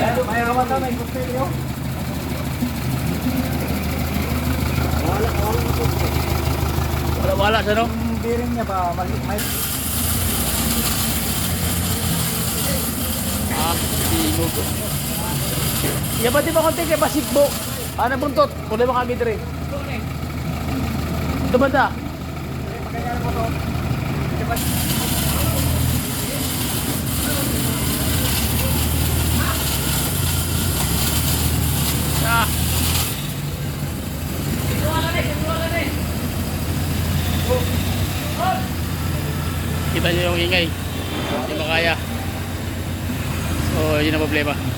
May awan na, may cocktail yun. Wala na cocktail. Wala siya, no? Yung bearing niya ba, may... Sinog. Iya ba di ba konti kay Basikbo? Ano buntot? Kulay mo kami dire. Ito ba da? Ah. Kita nyo yung ingay. Hindi makaya. So, yun ang problema.